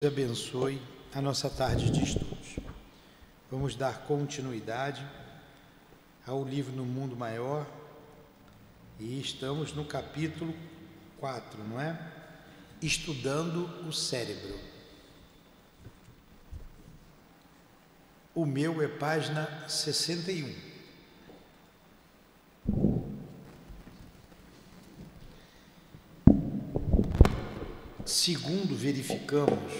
Abençoe a nossa tarde de estudos. Vamos dar continuidade ao livro No Mundo Maior e estamos no capítulo 4, não é? Estudando o cérebro. O meu é página 61. Segundo verificamos,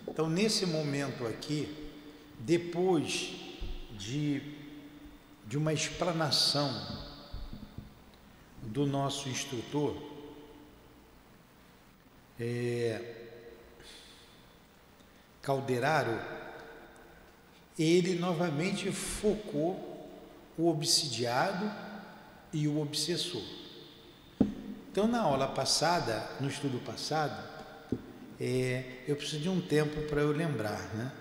então nesse momento aqui, depois de uma explanação do nosso instrutor, Calderaro, ele novamente focou o obsidiado e o obsessor. Então, na aula passada, no estudo passado, eu preciso de um tempo para eu lembrar, né?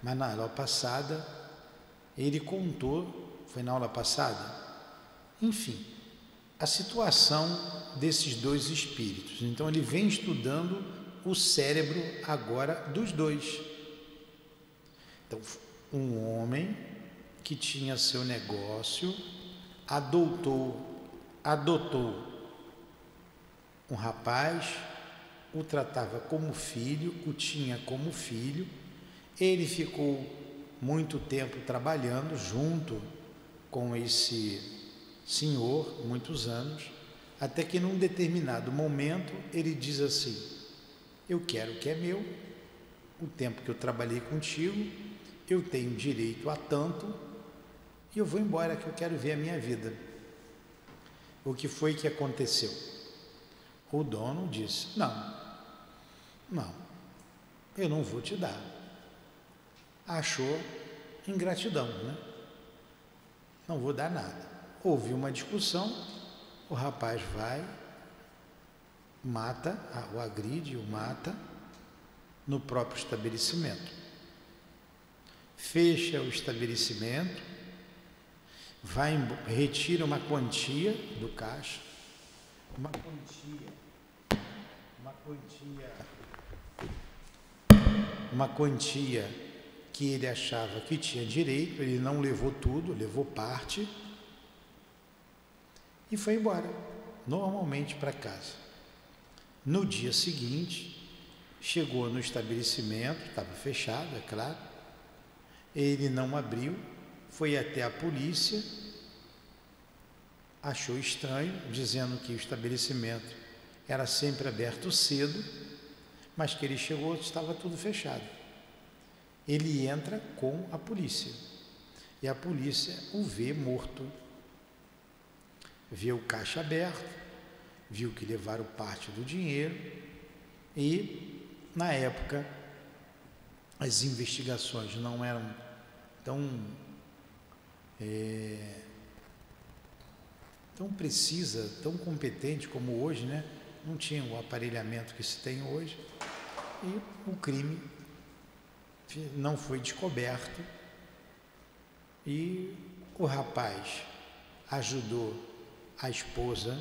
Mas na aula passada, ele contou, foi na aula passada, enfim, a situação desses dois espíritos. Então, ele vem estudando o cérebro agora dos dois. Então, um homem que tinha seu negócio, adotou um rapaz, o tratava como filho, o tinha como filho. Ele ficou muito tempo trabalhando junto com esse senhor, muitos anos, até que num determinado momento ele diz assim: eu quero o que é meu, o tempo que eu trabalhei contigo, eu tenho direito a tanto, e eu vou embora que eu quero ver a minha vida. O que foi que aconteceu? O dono disse: não, eu não vou te dar. Achou ingratidão, né? Não vou dar nada. Houve uma discussão, o rapaz vai, mata, o agride, o mata no próprio estabelecimento. Fecha o estabelecimento, vai, retira uma quantia do caixa, uma quantia que ele achava que tinha direito. Ele não levou tudo, levou parte e foi embora, normalmente para casa. No dia seguinte, chegou no estabelecimento, estava fechado, é claro, ele não abriu, foi até a polícia, achou estranho, dizendo que o estabelecimento era sempre aberto cedo, mas que ele chegou, estava tudo fechado. Ele entra com a polícia e a polícia o vê morto, vê o caixa aberto, viu que levaram parte do dinheiro e, na época, as investigações não eram tão precisa, tão competente como hoje, né? Não tinha o aparelhamento que se tem hoje, e o crime não foi descoberto, e o rapaz ajudou a esposa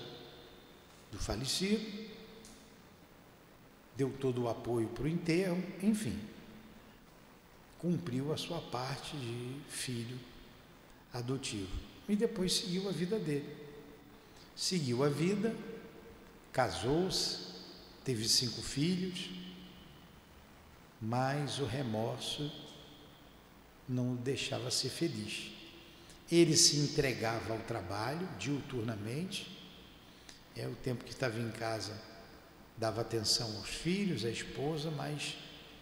do falecido, deu todo o apoio para o enterro, enfim, cumpriu a sua parte de filho adotivo e depois seguiu a vida dele. Seguiu a vida, casou-se, teve 5 filhos, mas o remorso não o deixava ser feliz. Ele se entregava ao trabalho diuturnamente, o tempo que estava em casa dava atenção aos filhos, à esposa, mas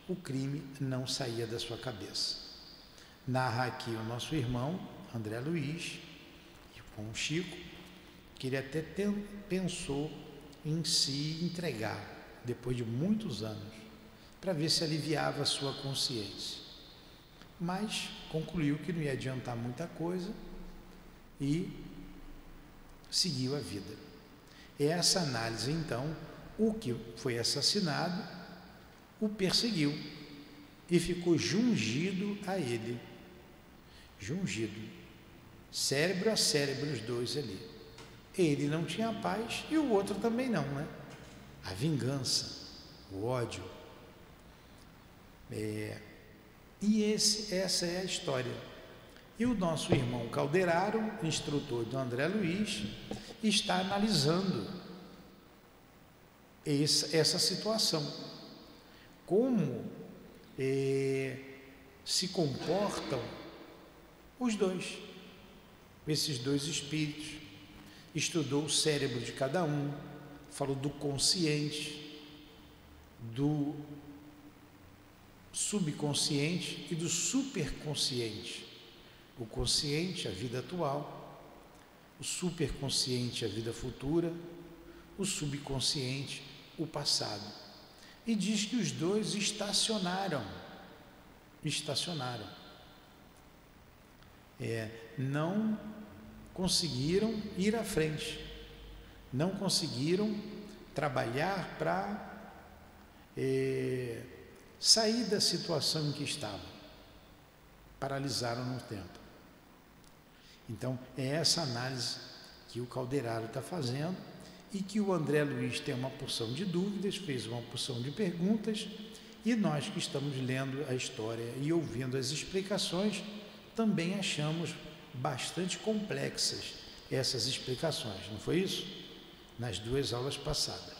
o crime não saía da sua cabeça. Narra aqui o nosso irmão André Luiz, com o Chico, que ele até pensou em se entregar, depois de muitos anos, para ver se aliviava a sua consciência. Mas concluiu que não ia adiantar muita coisa e seguiu a vida. Essa análise, então, o que foi assassinado o perseguiu e ficou jungido a ele. Jungido. Cérebro a cérebro, os dois ali. Ele não tinha paz e o outro também não, né? A vingança. o ódio. Essa é a história. E o nosso irmão Calderaro, instrutor do André Luiz, está analisando essa situação. Como se comportam os dois, esses dois espíritos. Estudou o cérebro de cada um, falou do consciente, do subconsciente e do superconsciente. O consciente, a vida atual, o superconsciente, a vida futura, o subconsciente, o passado. E diz que os dois estacionaram. Não conseguiram ir à frente, não conseguiram trabalhar para sair da situação em que estavam, paralisaram no tempo. Então, é essa análise que o Calderaro está fazendo e que o André Luiz tem uma porção de dúvidas, fez uma porção de perguntas, e nós que estamos lendo a história e ouvindo as explicações, também achamos bastante complexas essas explicações, não foi isso? Nas duas aulas passadas.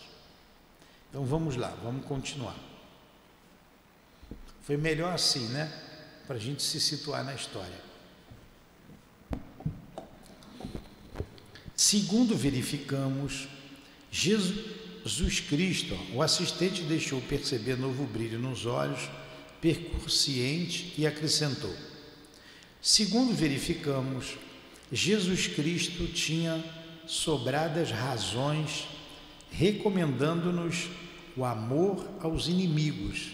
Então vamos lá, vamos continuar. Foi melhor assim, né? Para a gente se situar na história. Segundo verificamos, Jesus Cristo, o assistente deixou perceber novo brilho nos olhos, percussiente, e acrescentou: segundo verificamos, Jesus Cristo tinha sobradas razões recomendando-nos o amor aos inimigos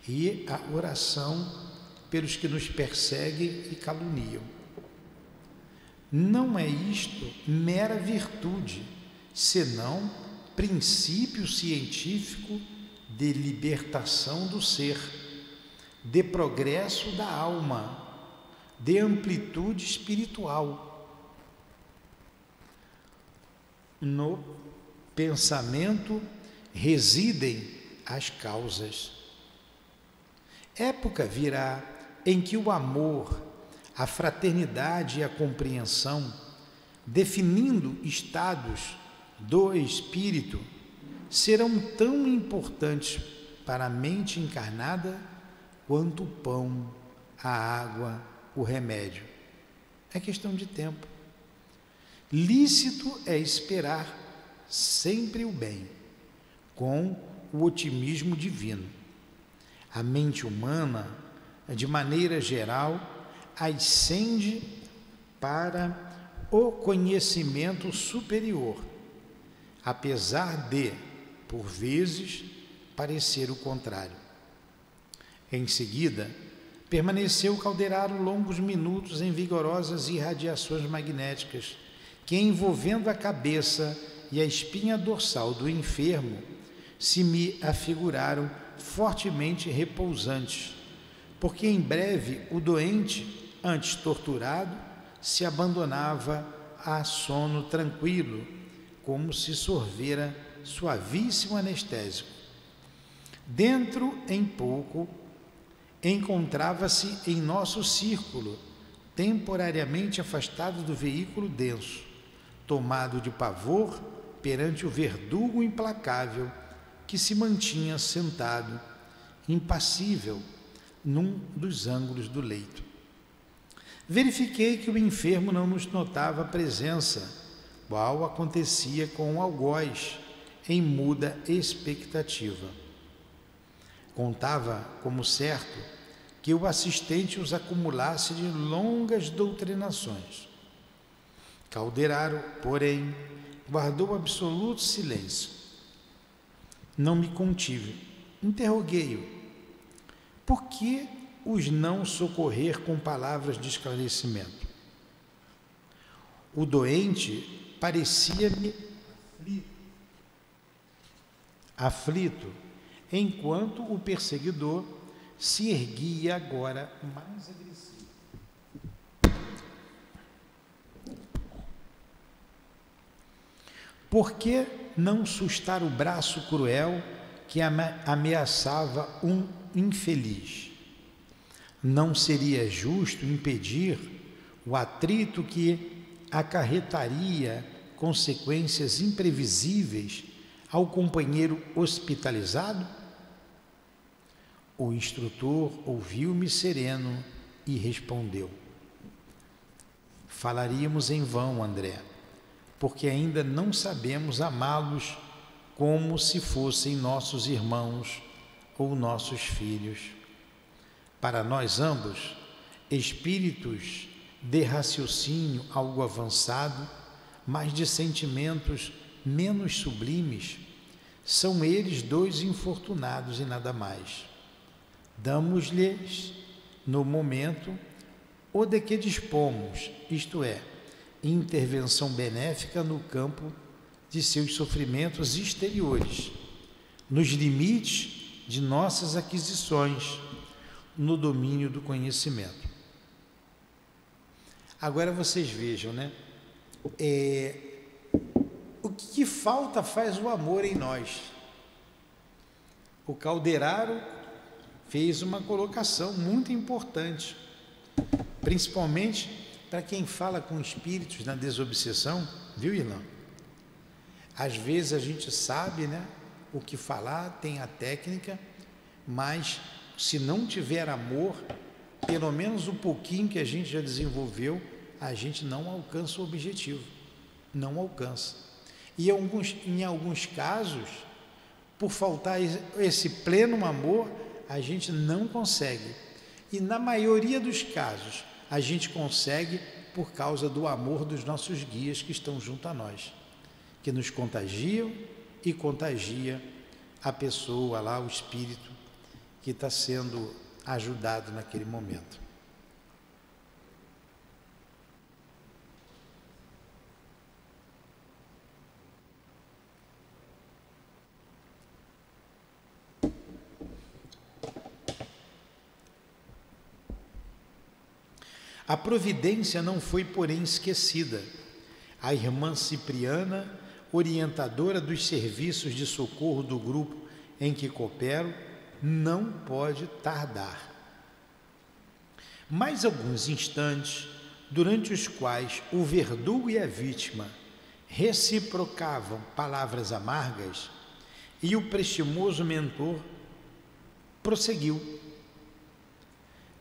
e a oração pelos que nos perseguem e caluniam. Não é isto mera virtude, senão princípio científico de libertação do ser, de progresso da alma, de amplitude espiritual. No pensamento residem as causas. Época virá em que o amor, a fraternidade e a compreensão, definindo estados do espírito, serão tão importantes para a mente encarnada quanto o pão, a água, o remédio. É questão de tempo. Lícito é esperar sempre o bem, com o otimismo divino. A mente humana, de maneira geral, ascende para o conhecimento superior, apesar de, por vezes, parecer o contrário. Em seguida, permaneceu Calderaro longos minutos em vigorosas irradiações magnéticas, que, envolvendo a cabeça e a espinha dorsal do enfermo, se me afiguraram fortemente repousantes, porque em breve o doente, antes torturado, se abandonava a sono tranquilo, como se sorvera suavíssimo anestésico. Dentro em pouco, encontrava-se em nosso círculo, temporariamente afastado do veículo denso, tomado de pavor perante o verdugo implacável que se mantinha sentado, impassível, num dos ângulos do leito. Verifiquei que o enfermo não nos notava a presença, qual acontecia com o algoz, em muda expectativa. Contava como certo que o assistente os acumulasse de longas doutrinações. Calderaro, porém, guardou absoluto silêncio. Não me contive. Interroguei-o: por que os não socorrer com palavras de esclarecimento? O doente parecia-me aflito, enquanto o perseguidor se erguia agora mais agressivo. Por que não sustar o braço cruel que ameaçava um infeliz. Não seria justo impedir o atrito que acarretaria consequências imprevisíveis ao companheiro hospitalizado? O instrutor ouviu-me sereno e respondeu: falaríamos em vão, André, porque ainda não sabemos amá-los como se fossem nossos irmãos ou nossos filhos. Para nós ambos, espíritos de raciocínio algo avançado, mas de sentimentos menos sublimes, são eles dois infortunados e nada mais. Damos-lhes, no momento, o de que dispomos, isto é, intervenção benéfica no campo de seus sofrimentos exteriores, nos limites de nossas aquisições, no domínio do conhecimento. Agora vocês vejam, né? O que falta faz o amor em nós. O Calderaro fez uma colocação muito importante, principalmente para quem fala com espíritos na desobsessão, viu, Irlã? Às vezes a gente sabe, né, o que falar, tem a técnica, mas se não tiver amor, pelo menos um pouquinho que a gente já desenvolveu, a gente não alcança o objetivo, não alcança. E em alguns casos, por faltar esse pleno amor, a gente não consegue. E na maioria dos casos, a gente consegue por causa do amor dos nossos guias que estão junto a nós, que nos contagiam e contagia a pessoa lá, o espírito que está sendo ajudado naquele momento. A providência não foi, porém, esquecida. A irmã Cipriana, orientadora dos serviços de socorro do grupo em que coopero, não pode tardar. Mais alguns instantes, durante os quais o verdugo e a vítima reciprocavam palavras amargas, e o prestimoso mentor prosseguiu: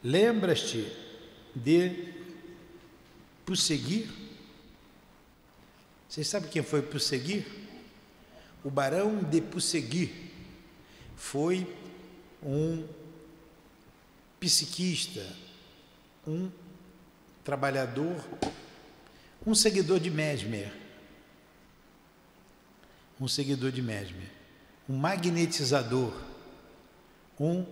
lembras-te de Pusseguir? Vocês sabem quem foi Pusseguir? O Barão de Pusseguir foi um psiquista, um trabalhador, um seguidor de Mesmer, um magnetizador, um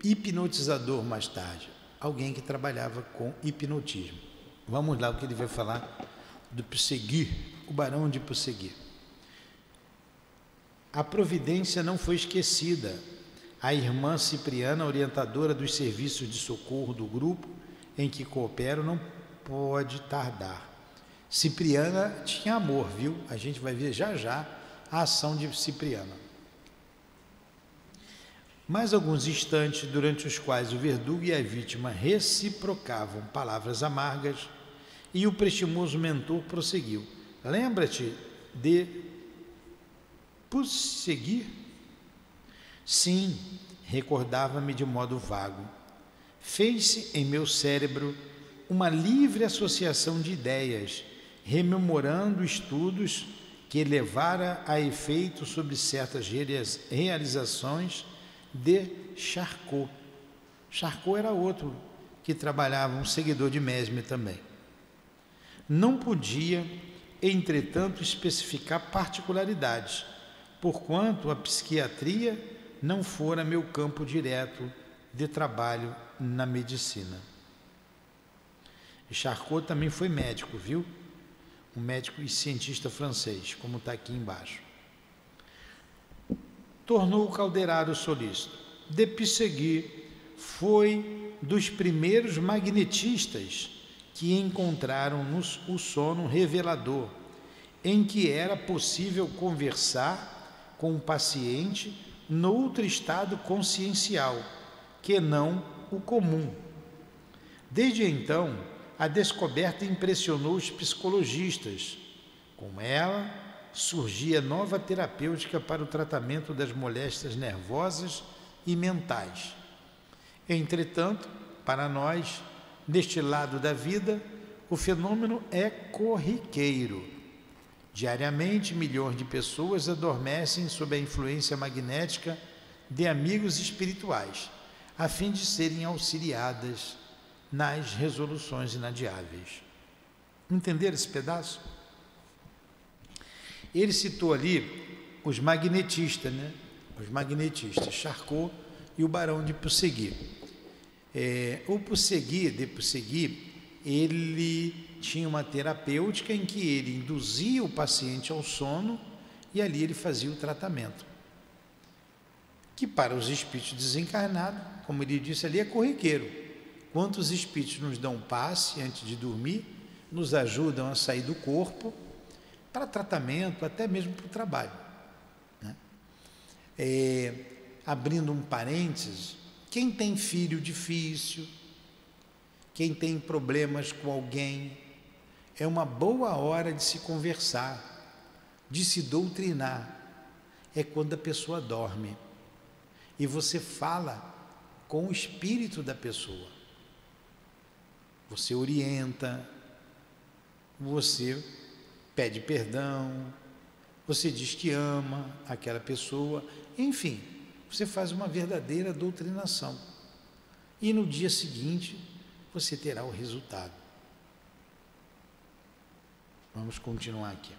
hipnotizador mais tarde, alguém que trabalhava com hipnotismo. Vamos lá o que ele vai falar do Pusseguir, o Barão de Pusseguir. A providência não foi esquecida. A irmã Cipriana, orientadora dos serviços de socorro do grupo em que coopero, não pode tardar. Cipriana tinha amor, viu? A gente vai ver já já a ação de Cipriana. Mais alguns instantes, durante os quais o verdugo e a vítima reciprocavam palavras amargas, e o prestimoso mentor prosseguiu: lembra-te de Pusseguir? Sim, recordava-me de modo vago. Fez-se em meu cérebro uma livre associação de ideias, rememorando estudos que levara a efeito sobre certas realizações de Charcot. Charcot era outro que trabalhava, um seguidor de Mesmer também. Não podia, entretanto, especificar particularidades, porquanto a psiquiatria não fora meu campo direto de trabalho na medicina. E Charcot também foi médico, viu? Um médico e cientista francês, como está aqui embaixo. Tornou o Calderaro solícito. De Pusseguir foi dos primeiros magnetistas que encontraram o sono revelador, em que era possível conversar com o paciente noutro estado consciencial, que não o comum. Desde então, a descoberta impressionou os psicologistas. Com ela, surgia nova terapêutica para o tratamento das moléstias nervosas e mentais. Entretanto, para nós, neste lado da vida, o fenômeno é corriqueiro. Diariamente, milhões de pessoas adormecem sob a influência magnética de amigos espirituais, a fim de serem auxiliadas nas resoluções inadiáveis. Entenderam esse pedaço? Ele citou ali os magnetistas, né? Os magnetistas, Charcot e o Barão de Pussegui. O Pussegui, ele tinha uma terapêutica em que ele induzia o paciente ao sono e ali ele fazia o tratamento. Que para os espíritos desencarnados, como ele disse ali, é corriqueiro. Quantos espíritos nos dão passe antes de dormir, nos ajudam a sair do corpo para tratamento, até mesmo para o trabalho, né? Abrindo um parênteses, quem tem filho difícil, quem tem problemas com alguém, é uma boa hora de se conversar, de se doutrinar. É quando a pessoa dorme e você fala com o espírito da pessoa. Você orienta, você pede perdão, você diz que ama aquela pessoa, enfim, você faz uma verdadeira doutrinação. E no dia seguinte, você terá o resultado. Vamos continuar aqui.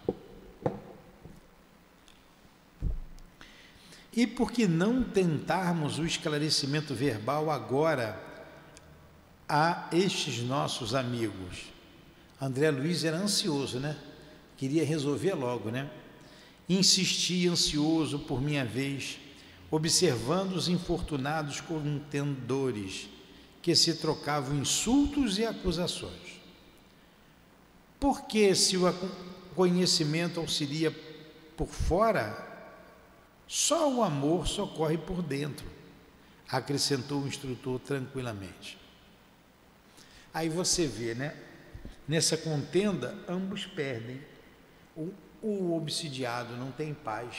E por que não tentarmos o esclarecimento verbal agora a estes nossos amigos? André Luiz era ansioso, né? Queria resolver logo, né? Insisti ansioso por minha vez, observando os infortunados contendores que se trocavam insultos e acusações. Porque se o conhecimento auxilia por fora, só o amor socorre por dentro, acrescentou o instrutor tranquilamente. Aí você vê, né? Nessa contenda, ambos perdem. O obsidiado não tem paz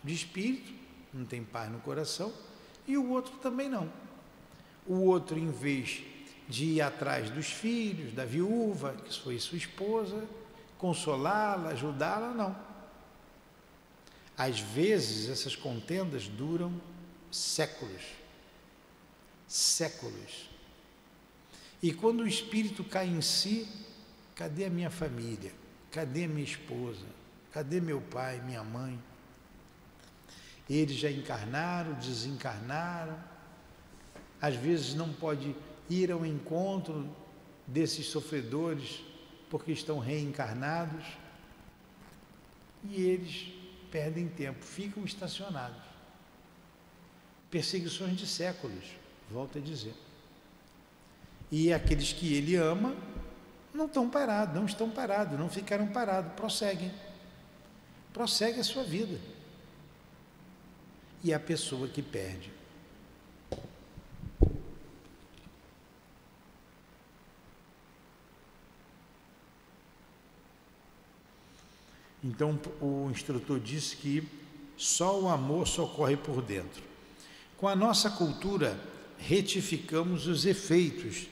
de espírito, não tem paz no coração, e o outro também não. O outro, em vez de ir atrás dos filhos, da viúva, que foi sua esposa, consolá-la, ajudá-la, não. Às vezes, essas contendas duram séculos. Séculos. E quando o espírito cai em si, cadê a minha família? Cadê a minha esposa? Cadê meu pai, minha mãe? Eles já encarnaram, desencarnaram. Às vezes não pode ir ao encontro desses sofredores porque estão reencarnados. E eles perdem tempo, ficam estacionados. Perseguições de séculos, volto a dizer. E aqueles que ele ama não estão parados, não ficaram parados, prosseguem a sua vida. E a pessoa que perde. Então o instrutor disse que só o amor socorre por dentro. Com a nossa cultura, retificamos os efeitos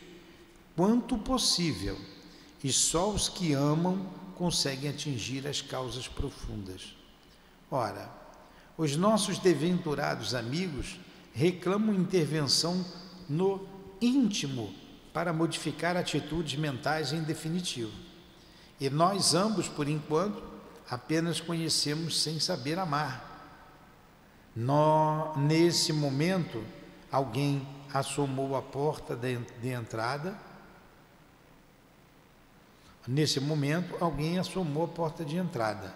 quanto possível, e só os que amam conseguem atingir as causas profundas. Ora, os nossos desventurados amigos reclamam intervenção no íntimo para modificar atitudes mentais em definitivo. E nós ambos, por enquanto, apenas conhecemos sem saber amar. Nesse momento, alguém assomou a porta de entrada. Nesse momento, alguém assomou a porta de entrada.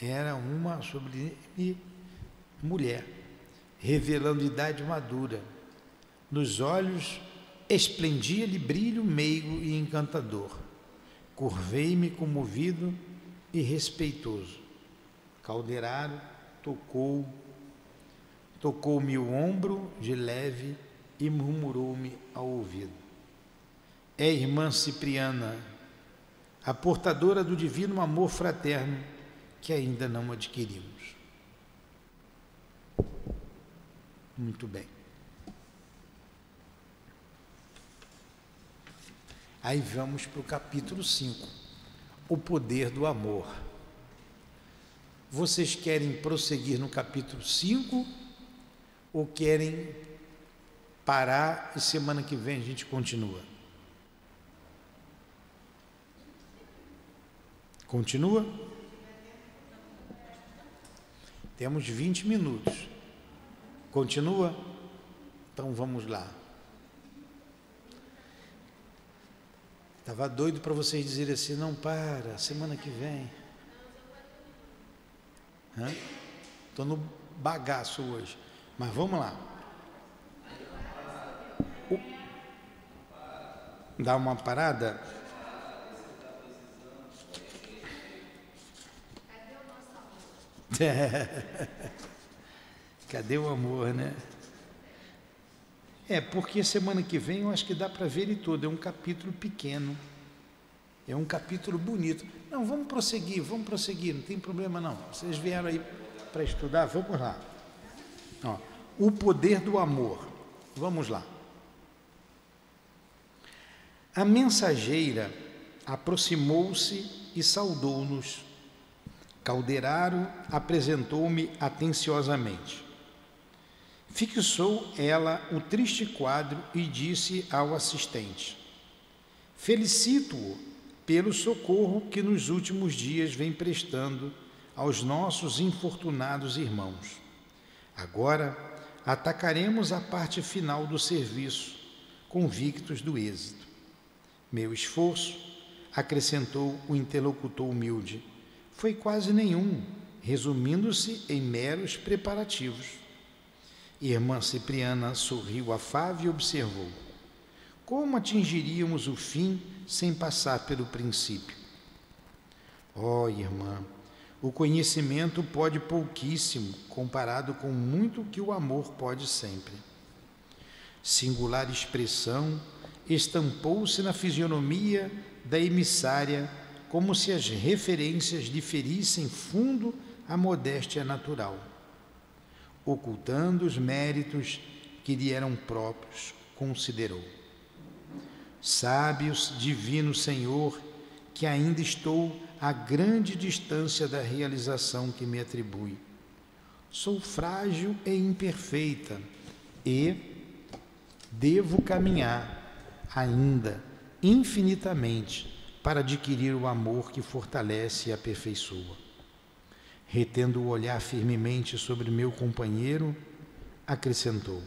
Era uma sublime mulher, revelando idade madura. Nos olhos esplendia-lhe brilho meigo e encantador. Curvei-me comovido e respeitoso. Calderaro tocou-me o ombro de leve e murmurou-me ao ouvido: é irmã Cipriana, a portadora do divino amor fraterno que ainda não adquirimos. Muito bem. Aí vamos para o capítulo 5, o poder do amor. Vocês querem prosseguir no capítulo 5 ou querem parar e semana que vem a gente continua? Continua? Temos 20 minutos. Continua? Então vamos lá. Estava doido para vocês dizerem assim, não para, semana que vem. Estou no bagaço hoje. Mas vamos lá. Dá uma parada. Cadê o amor, né? Porque semana que vem eu acho que dá para ver ele todo. É um capítulo pequeno. É um capítulo bonito. Não, vamos prosseguir, não tem problema não. Vocês vieram aí para estudar, vamos lá. Ó, o poder do amor. Vamos lá. A mensageira aproximou-se e saudou-nos. Calderaro apresentou-me atenciosamente. Fixou ela o triste quadro e disse ao assistente: felicito-o pelo socorro que nos últimos dias vem prestando aos nossos infortunados irmãos. Agora atacaremos a parte final do serviço, convictos do êxito. Meu esforço, acrescentou o interlocutor humilde, foi quase nenhum, resumindo-se em meros preparativos. Irmã Cipriana sorriu afável e observou: como atingiríamos o fim sem passar pelo princípio? Ó, irmã, o conhecimento pode pouquíssimo comparado com muito que o amor pode sempre. Singular expressão estampou-se na fisionomia da emissária, como se as referências diferissem fundo à modéstia natural. Ocultando os méritos que lhe eram próprios, considerou: sábios, divino Senhor, que ainda estou a grande distância da realização que me atribui. Sou frágil e imperfeita e devo caminhar ainda infinitamente para adquirir o amor que fortalece e aperfeiçoa. Retendo o olhar firmemente sobre meu companheiro, acrescentou: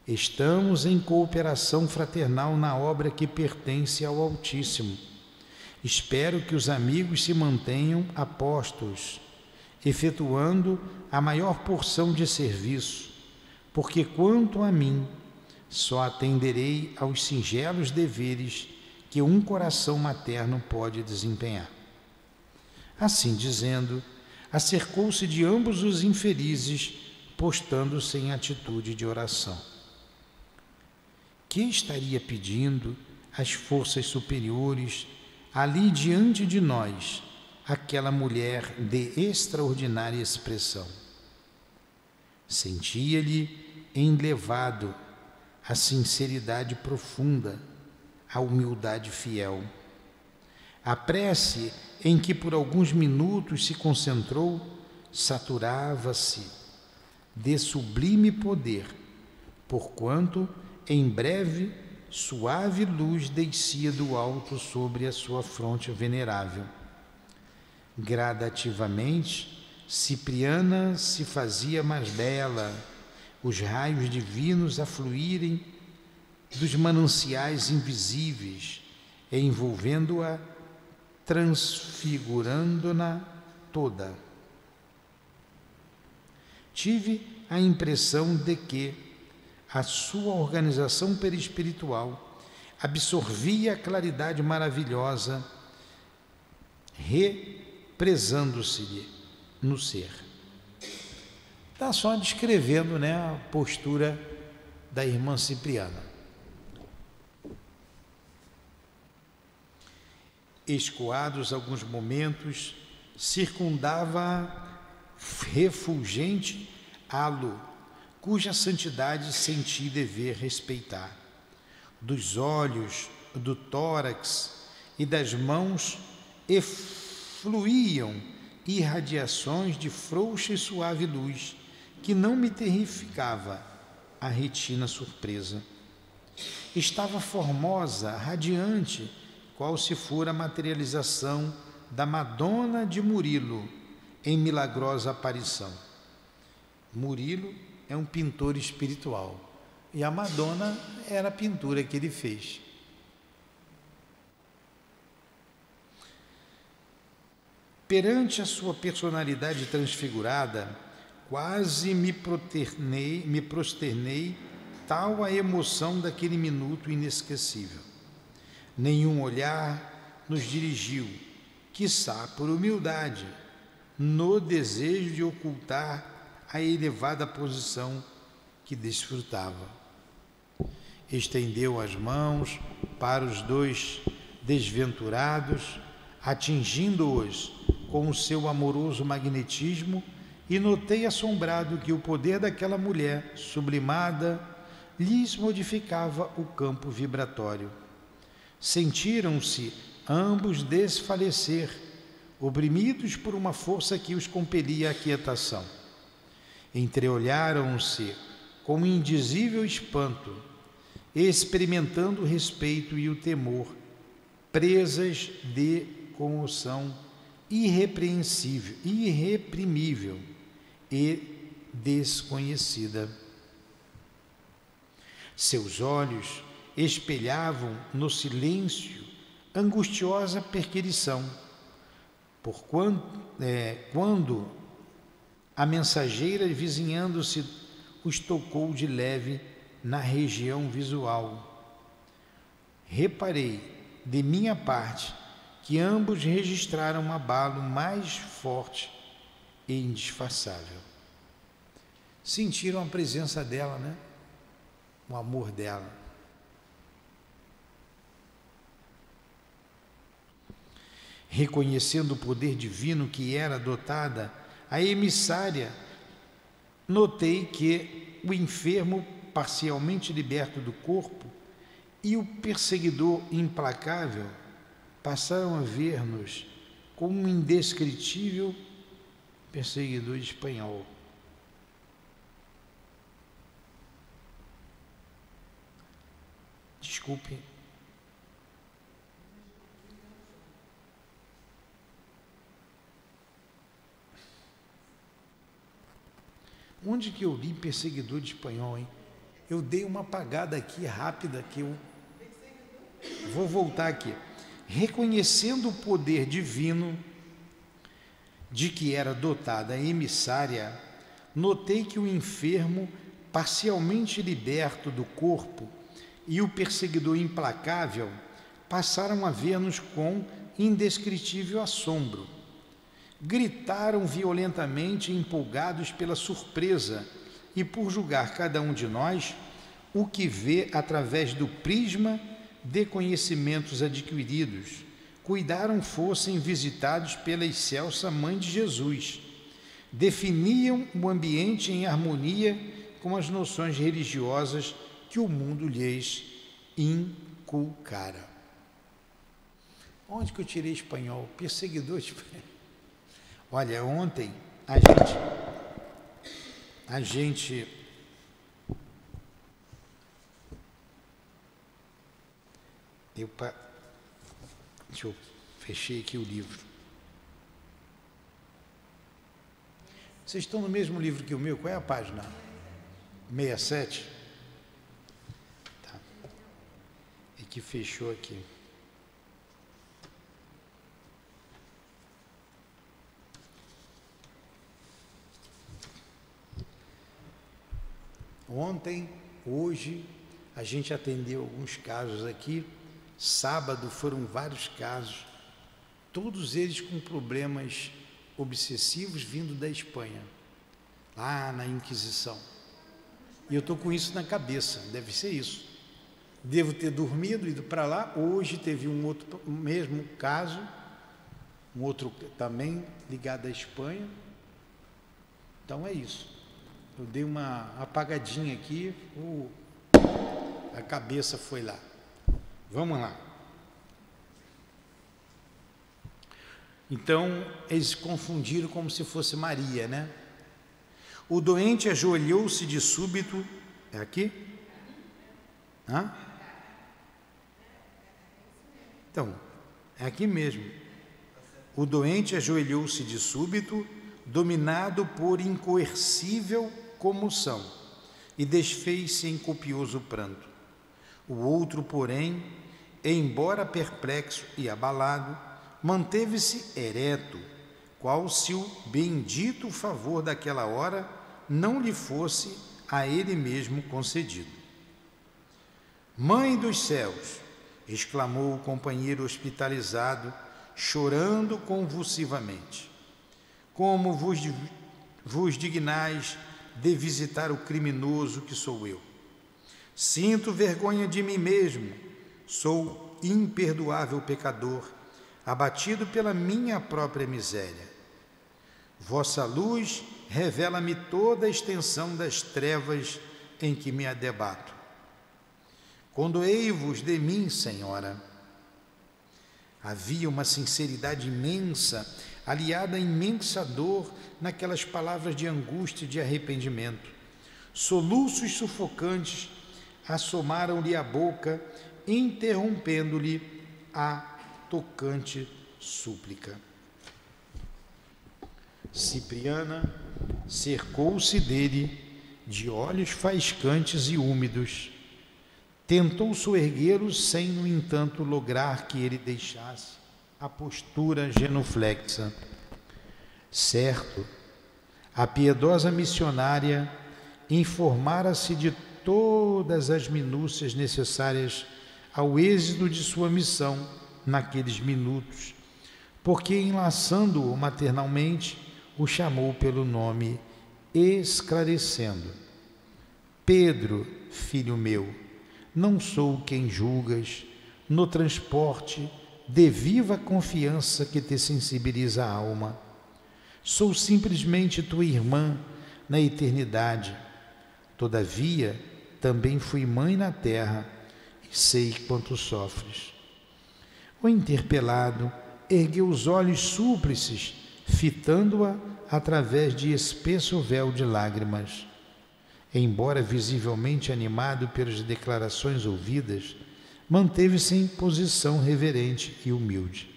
estamos em cooperação fraternal na obra que pertence ao Altíssimo. Espero que os amigos se mantenham apostos, efetuando a maior porção de serviço, porque quanto a mim, só atenderei aos singelos deveres que um coração materno pode desempenhar. Assim dizendo, acercou-se de ambos os infelizes, postando-se em atitude de oração. Que estaria pedindo às forças superiores, ali diante de nós, aquela mulher de extraordinária expressão? Sentia-lhe enlevado a sinceridade profunda, a humildade fiel. A prece em que por alguns minutos se concentrou, saturava-se de sublime poder, porquanto, em breve, suave luz descia do alto sobre a sua fronte venerável. Gradativamente, Cipriana se fazia mais bela, os raios divinos a fluírem dos mananciais invisíveis, envolvendo-a, transfigurando-na toda. Tive a impressão de que a sua organização perispiritual absorvia a claridade maravilhosa, represando-se-lhe no ser. Está só descrevendo, né, a postura da irmã Cipriana. Escoados alguns momentos, circundava refulgente halo, cuja santidade senti dever respeitar. Dos olhos, do tórax e das mãos efluíam irradiações de frouxa e suave luz, que não me terrificava a retina surpresa. Estava formosa, radiante, qual se fora a materialização da Madonna de Murilo em milagrosa aparição. Murilo é um pintor espiritual e a Madonna era a pintura que ele fez. Perante a sua personalidade transfigurada, quase me prosternei, tal a emoção daquele minuto inesquecível. Nenhum olhar nos dirigiu, quiçá por humildade, no desejo de ocultar a elevada posição que desfrutava. Estendeu as mãos para os dois desventurados, atingindo-os com o seu amoroso magnetismo, e notei assombrado que o poder daquela mulher sublimada lhes modificava o campo vibratório. Sentiram-se ambos desfalecer, oprimidos por uma força que os compelia à quietação. Entreolharam-se com indizível espanto, experimentando o respeito e o temor, presas de comoção irreprimível e desconhecida. Seus olhos espelhavam no silêncio angustiosa perquirição, quando a mensageira, vizinhando-se, os tocou de leve na região visual. Reparei, de minha parte, que ambos registraram um abalo mais forte e indisfarçável. Sentiram a presença dela, né? O amor dela. Reconhecendo o poder divino que era dotada a emissária, notei que o enfermo, parcialmente liberto do corpo, e o perseguidor implacável passaram a ver-nos como um indescritível perseguidor espanhol. Desculpe. Onde que eu li perseguidor de espanhol, hein? Eu dei uma apagada aqui rápida que eu vou voltar aqui. Reconhecendo o poder divino de que era dotada a emissária, notei que o enfermo, parcialmente liberto do corpo, e o perseguidor implacável passaram a ver-nos com indescritível assombro. Gritaram violentamente, empolgados pela surpresa e por julgar cada um de nós o que vê através do prisma de conhecimentos adquiridos, cuidaram fossem visitados pela excelsa Mãe de Jesus. Definiam o ambiente em harmonia com as noções religiosas que o mundo lhes inculcara. Onde que eu tirei espanhol? Perseguidor de espanhol. Olha, ontem a gente deixa eu fechei aqui o livro. Vocês estão no mesmo livro que o meu? Qual é a página? 67? Tá. É que fechou aqui. Ontem, hoje, a gente atendeu alguns casos aqui. Sábado foram vários casos, todos eles com problemas obsessivos vindo da Espanha. lá na Inquisição. E eu estou com isso na cabeça, deve ser isso. Devo ter dormido, ido para lá. Hoje teve um outro, mesmo caso, um outro também ligado à Espanha. Então é isso. Eu dei uma apagadinha aqui, a cabeça foi lá. Vamos lá. Então, eles confundiram como se fosse Maria, né? O doente ajoelhou-se de súbito. É aqui? Hã? Então, é aqui mesmo. O doente ajoelhou-se de súbito, dominado por incoercível comoção, e desfez-se em copioso pranto. O outro, porém, embora perplexo e abalado, manteve-se ereto, qual se o bendito favor daquela hora não lhe fosse a ele mesmo concedido. Mãe dos céus, exclamou o companheiro hospitalizado, chorando convulsivamente, como vos dignais de visitar o criminoso que sou eu? Sinto vergonha de mim mesmo, sou imperdoável pecador, abatido pela minha própria miséria. Vossa luz revela-me toda a extensão das trevas em que me adebato. Condoei-vos de mim, Senhora. Havia uma sinceridade imensa, aliada à imensa dor, naquelas palavras de angústia e de arrependimento. Soluços sufocantes assomaram-lhe a boca, interrompendo-lhe a tocante súplica. Cipriana cercou-se dele de olhos faiscantes e úmidos. Tentou soerguê-lo sem, no entanto, lograr que ele deixasse a postura genuflexa. Certo, a piedosa missionária informara-se de todas as minúcias necessárias ao êxito de sua missão naqueles minutos, porque, enlaçando-o maternalmente, o chamou pelo nome, esclarecendo: Pedro, filho meu, não sou quem julgas, no transporte de viva confiança que te sensibiliza a alma. Sou simplesmente tua irmã na eternidade. Todavia, também fui mãe na terra e sei quanto sofres. O interpelado ergueu os olhos súplices, fitando-a através de espesso véu de lágrimas. Embora visivelmente animado pelas declarações ouvidas, manteve-se em posição reverente e humilde.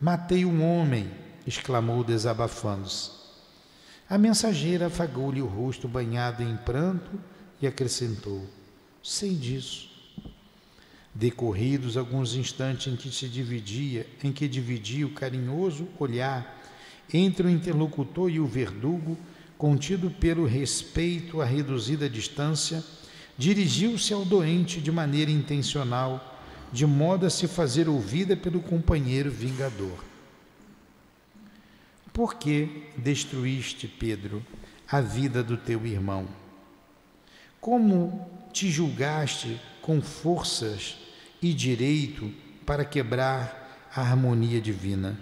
Matei um homem, exclamou desabafando-se. A mensageira afagou-lhe o rosto banhado em pranto e acrescentou: sei disso. Decorridos alguns instantes em que dividia o carinhoso olhar entre o interlocutor e o verdugo, contido pelo respeito à reduzida distância, dirigiu-se ao doente de maneira intencional, de modo a se fazer ouvida pelo companheiro vingador. Por que destruíste, Pedro, a vida do teu irmão? Como te julgaste com forças e direito para quebrar a harmonia divina?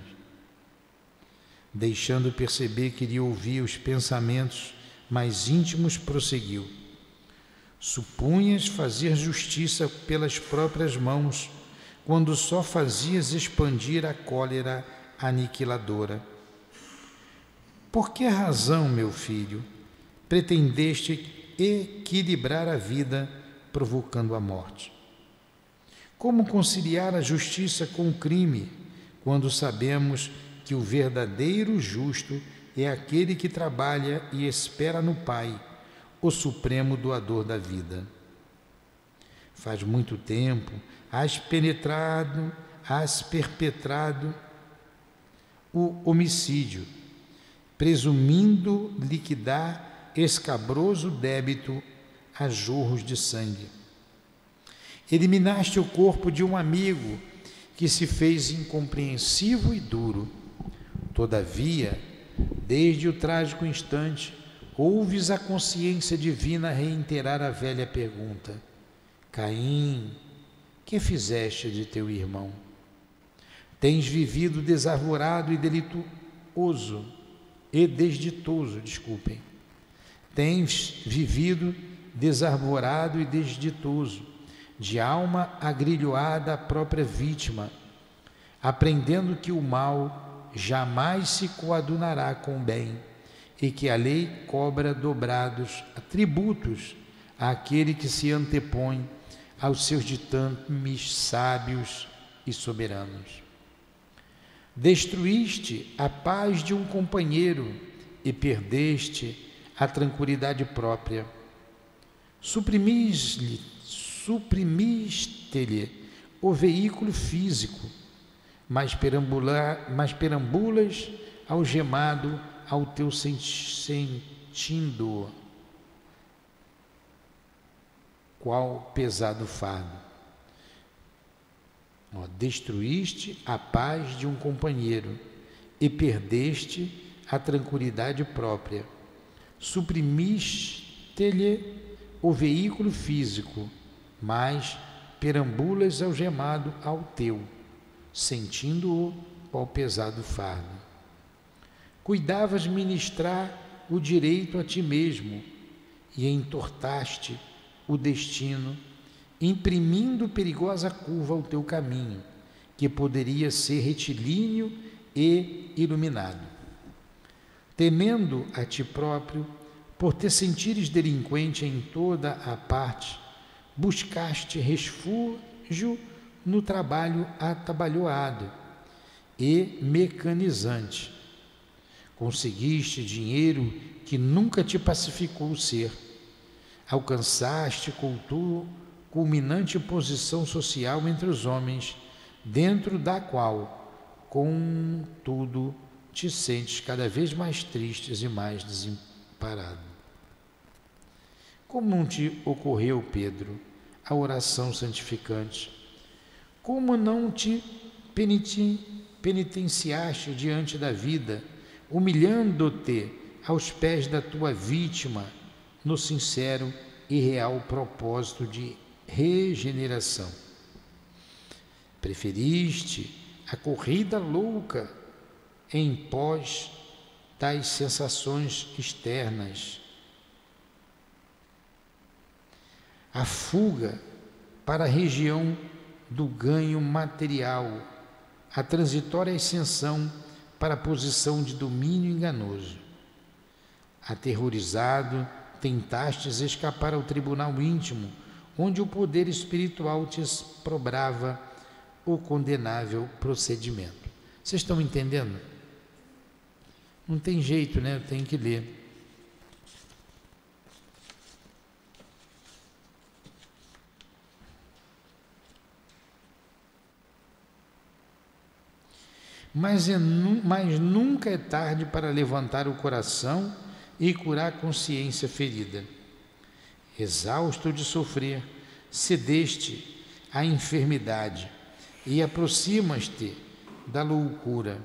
Deixando perceber que lhe ouvia os pensamentos mais íntimos, prosseguiu: supunhas fazer justiça pelas próprias mãos, quando só fazias expandir a cólera aniquiladora. Por que razão, meu filho, pretendeste equilibrar a vida, provocando a morte? Como conciliar a justiça com o crime, quando sabemos que o verdadeiro justo é aquele que trabalha e espera no Pai, o supremo doador da vida? Faz muito tempo has perpetrado o homicídio, presumindo liquidar escabroso débito a jorros de sangue. Eliminaste o corpo de um amigo que se fez incompreensivo e duro. Todavia, desde o trágico instante, ouves a consciência divina reiterar a velha pergunta: Caim, que fizeste de teu irmão? Tens vivido desarvorado e desditoso. Tens vivido desarvorado e desditoso, de alma agrilhoada à própria vítima, aprendendo que o mal jamais se coadunará com o bem e que a lei cobra dobrados tributos àquele que se antepõe aos seus ditames sábios e soberanos. Destruíste a paz de um companheiro e perdeste a tranquilidade própria. Suprimiste-lhe o veículo físico, mas perambulas algemado ao teu sentindo, qual pesado fardo. Destruíste a paz de um companheiro e perdeste a tranquilidade própria. Suprimiste-lhe o veículo físico, mas perambulas algemado ao teu, sentindo-o qual pesado fardo. Cuidavas ministrar o direito a ti mesmo e entortaste o destino, imprimindo perigosa curva ao teu caminho, que poderia ser retilíneo e iluminado. Temendo a ti próprio, por te sentires delinquente em toda a parte, buscaste refúgio no trabalho atabalhoado e mecanizante. Conseguiste dinheiro que nunca te pacificou o ser. Alcançaste culminante posição social entre os homens, dentro da qual, contudo, te sentes cada vez mais tristes e mais desamparado. Como não te ocorreu, Pedro, a oração santificante? Como não te penitenciaste diante da vida, humilhando-te aos pés da tua vítima, no sincero e real propósito de regeneração? Preferiste a corrida louca em pós das sensações externas, a fuga para a região do ganho material, a transitória ascensão para a posição de domínio enganoso. Aterrorizado, tentastes escapar ao tribunal íntimo, onde o poder espiritual te exprobrava o condenável procedimento. Vocês estão entendendo? Não tem jeito, né? Eu tenho que ler. Mas nunca é tarde para levantar o coração e curar a consciência ferida. Exausto de sofrer, cedeste à enfermidade e aproximas-te da loucura.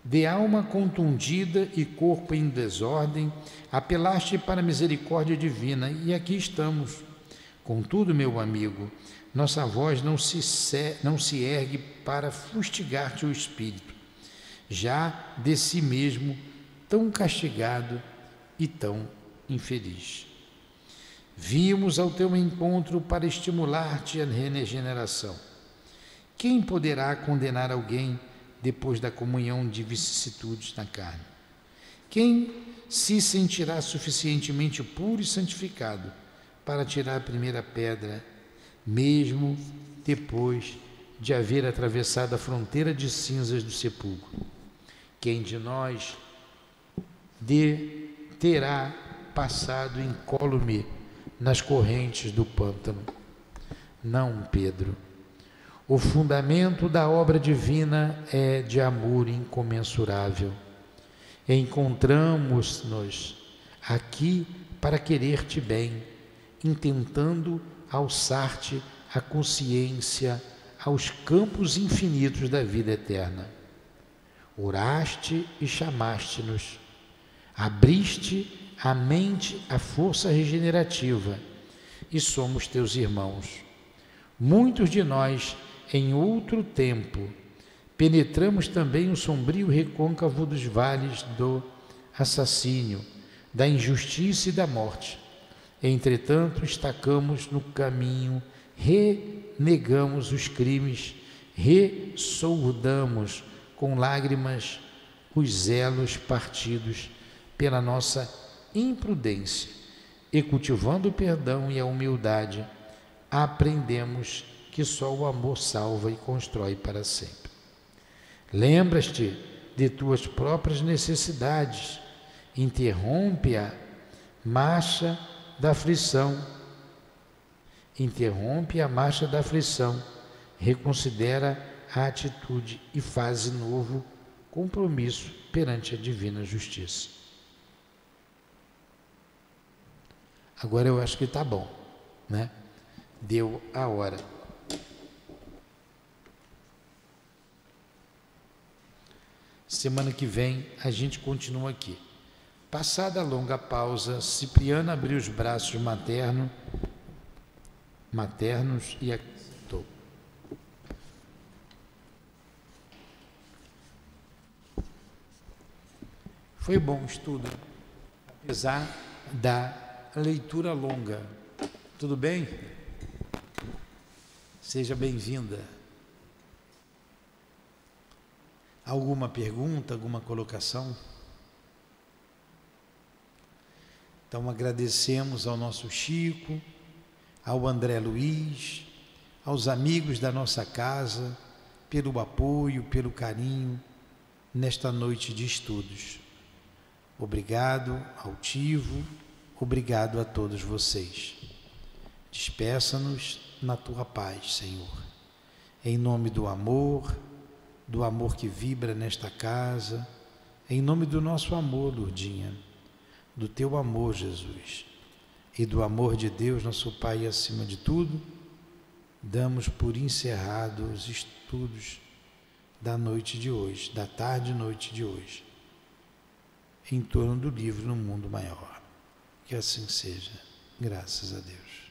De alma contundida e corpo em desordem, apelaste para a misericórdia divina, e aqui estamos. Contudo, meu amigo, nossa voz não se ergue para fustigar-te o espírito, já de si mesmo tão castigado e tão infeliz. Vimos ao teu encontro para estimular-te a regeneração. Quem poderá condenar alguém depois da comunhão de vicissitudes na carne? Quem se sentirá suficientemente puro e santificado para tirar a primeira pedra, mesmo depois de haver atravessado a fronteira de cinzas do sepulcro? Quem de nós terá passado incólume nas correntes do pântano? Não, Pedro. O fundamento da obra divina é de amor incomensurável. Encontramos-nos aqui para querer-te bem, intentando alçar-te a consciência aos campos infinitos da vida eterna. Oraste e chamaste-nos, abriste a mente, a força regenerativa, e somos teus irmãos. Muitos de nós, em outro tempo, penetramos também o sombrio recôncavo dos vales do assassínio, da injustiça e da morte. Entretanto, estacamos no caminho, renegamos os crimes, ressoldamos com lágrimas os elos partidos pela nossa imprudência, e cultivando o perdão e a humildade, aprendemos que só o amor salva e constrói para sempre. Lembras-te de tuas próprias necessidades, interrompe a marcha da aflição, reconsidera a atitude e faze novo compromisso perante a divina justiça. Agora eu acho que está bom, né? Deu a hora. Semana que vem a gente continua aqui. Passada a longa pausa, Cipriano abriu os braços maternos e aceitou. Foi bom o estudo, apesar da leitura longa. Tudo bem? Seja bem-vinda. Alguma pergunta, alguma colocação? Então agradecemos ao nosso Chico, ao André Luiz, aos amigos da nossa casa, pelo apoio, pelo carinho, nesta noite de estudos. Obrigado, altivo, obrigado a todos vocês. Despeça-nos na tua paz, Senhor. Em nome do amor que vibra nesta casa, em nome do nosso amor, Lourdinha, do teu amor, Jesus, e do amor de Deus, nosso Pai, acima de tudo, damos por encerrados os estudos da noite de hoje, da tarde e noite de hoje, em torno do livro No Mundo Maior. Que assim seja, graças a Deus.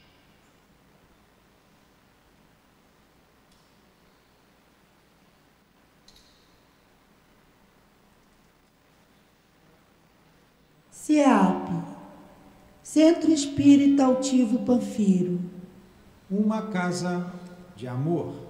CEAP, Centro Espírita Altivo Panfiro. Uma casa de amor.